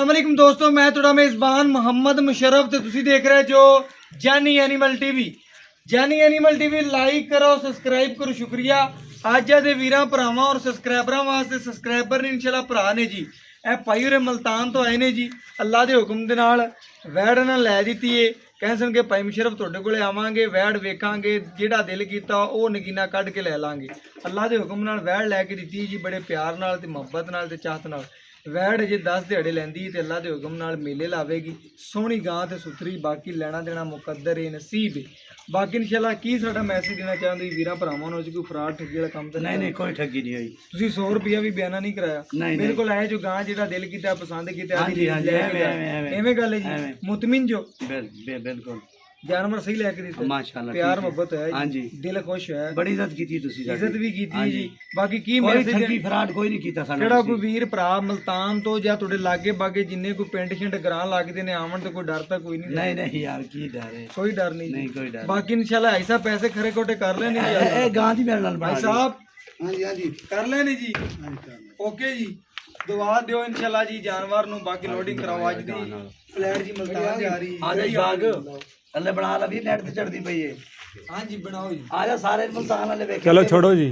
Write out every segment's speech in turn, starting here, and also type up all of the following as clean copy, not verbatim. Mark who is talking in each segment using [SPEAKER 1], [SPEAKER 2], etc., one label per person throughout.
[SPEAKER 1] अस्सलाम वालेकुम दोस्तों, मैं थोड़ा मेज़बान मोहम्मद मुशर्रफ तो तुसी देख रहे जो जानी एनिमल टीवी। जानी एनिमल टीवी लाइक करो, सब्सक्राइब करो, शुक्रिया। अज दे वीरां भरावां और सबसक्राइबरां वास्ते सबसक्राइबर ने इंशाल्लाह भरा ने जी। ए भाई उरे मुल्तान तो आए ने जी, अल्लाह के हुक्म दे नाल वैड़ ना लै दित्ती है। कह सन कि भाई मुशर्रफ तुहाडे कोले आवांगे, वैड़ वेखांगे, जिहड़ा दिल कीता वो नगीना कढ के लै लांगे। अल्लाह के हुक्म नाल वैड़ लैके दित्ती जी, बड़े प्यार नाल ते मुहब्बत नाल ते चाहत नाल। वैड़ अजे 10 दिहाड़े लैंदी ते अल्लाह के हुक्म नाल मेले लावेगी। सोहनी गां ते सुथरी, बाकी लैना देना मुकद्दर है, नसीब है। बाकी इंशाल्लाह की साडा मैसेज देना चाहते वीरां भरावां नूं, कोई फराड ठगी वाला काम तो
[SPEAKER 2] नहीं कोई ठगी नहीं हुई।
[SPEAKER 1] तुसीं 100 रुपया भी बयाना नहीं कराया,
[SPEAKER 2] नहीं
[SPEAKER 1] बिल्कुल आए जो गां जिहड़ा दिल कीता पसंद कीता
[SPEAKER 2] हाँ जी, हाँ जी,
[SPEAKER 1] एवें गल है जी। मुतमिन जो
[SPEAKER 2] बिल्कुल
[SPEAKER 1] जानवर सही लैके दित्ते,
[SPEAKER 2] माशाल्लाह
[SPEAKER 1] प्यार मोहब्बत है
[SPEAKER 2] हाँ जी,
[SPEAKER 1] दिल खुश है,
[SPEAKER 2] बड़ी इज्जत की तुसी
[SPEAKER 1] इज्जत भी की
[SPEAKER 2] हाँ
[SPEAKER 1] जी। बाकी की
[SPEAKER 2] कोई
[SPEAKER 1] मैसेज
[SPEAKER 2] ठगी फराड कोई नहीं कीता साडा।
[SPEAKER 1] ਜਿਹੜਾ ਕੋਈ ਵੀਰ ਭਰਾ ਮਲਤਾਨ ਤੋਂ ਜਾਂ ਤੁਹਾਡੇ ਲਾਗੇ ਬਾਗੇ ਜਿੰਨੇ ਕੋਈ ਪਿੰਡ ਛਿੰਡ ਗਰਾਂ ਲੱਗਦੇ ਨੇ ਆਵਣ ਤੇ ਕੋਈ ਡਰ ਤਾਂ ਕੋਈ ਨਹੀਂ।
[SPEAKER 2] नहीं यार की डर है,
[SPEAKER 1] ਕੋਈ ਡਰ ਨਹੀਂ
[SPEAKER 2] नहीं कोई डर।
[SPEAKER 1] ਬਾਕੀ ਇਨਸ਼ਾਅੱਲਾ ਐਸਾ ਪੈਸੇ ਖਰੇ ਕੋਟੇ ਕਰ ਲੈਣੇ ਜੀ
[SPEAKER 2] ए गां दी मेरे नाल
[SPEAKER 1] ਭਾਈ
[SPEAKER 2] बना
[SPEAKER 1] ਸਾਹਿਬ,
[SPEAKER 2] हाँ जी
[SPEAKER 1] ਕਰ ਲੈਣੇ ਜੀ। ਓਕੇ ਜੀ, ਦੁਆ ਦਿਓ ਇਨਸ਼ਾਅੱਲਾ ਜੀ ਜਾਨਵਰ ਨੂੰ। ਬਾਕੀ ਲੋਡਿੰਗ ਕਰਾਓ ਅੱਜ ਦੀ ਫਲੈਟ ਜੀ ਮਲਤਾਨ ਜਾ ਰਹੀ
[SPEAKER 2] आ जा बाग अल्ले बना ला भी नेट ते चढ़दी पई है।
[SPEAKER 1] ਹਾਂ ਜੀ ਬਣਾਓ ਜੀ।
[SPEAKER 2] आ जा सारे मुल्तान वाले वेख
[SPEAKER 3] चलो छोड़ो जी।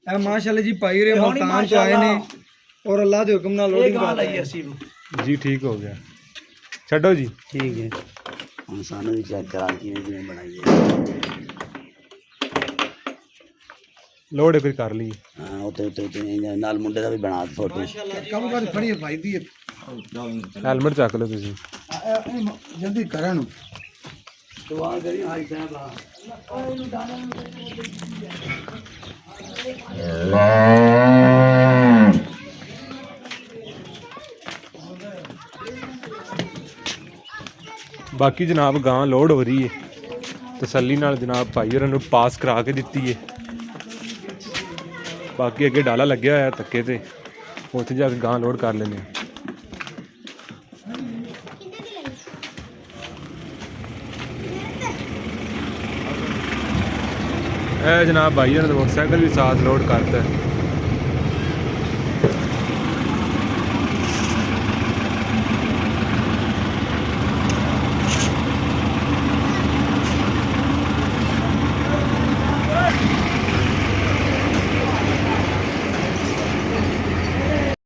[SPEAKER 1] ਇਹ ਮਾਸ਼ਾਅੱਲਾ ਜੀ ਭਾਈ ਰੇ ਮਲਤਾਨ ਤੋਂ ਆਏ ਨੇ ਔਰ ਅੱਲਾਹ ਦੇ ਹੁਕਮ ਨਾਲ
[SPEAKER 2] ए
[SPEAKER 1] ਲੋਡਿੰਗ
[SPEAKER 2] गां
[SPEAKER 1] ਕਰ
[SPEAKER 2] लई असी
[SPEAKER 3] जी ठीक हो गया, छो जी।
[SPEAKER 2] ठीक है हम सानू भी चेक करा किवें बनाई है।
[SPEAKER 3] लोड फिर कर ली।
[SPEAKER 2] हां उते नाल मुंडे दा भी बना फोटो।
[SPEAKER 1] ਕੰਮ ਕਰ ਫੜੀ ਭਾਈ ਦੀ
[SPEAKER 3] हेलमेट चक लो तुसी।
[SPEAKER 1] ਜਲਦੀ ਕਰਨ
[SPEAKER 2] दुआ करी हाई साहब
[SPEAKER 3] बाकी जनाब गां लोड हो रही है, तसल्ली नाल जनाब भाई होरां नूं पास करा के दित्ती है। बाकी अगे डाला लग्या होया धक्के ते, उत्थे जाके गां लोड कर लेने। जनाब भाई होरां दा मोटरसाइकिल भी साथ लोड करता है।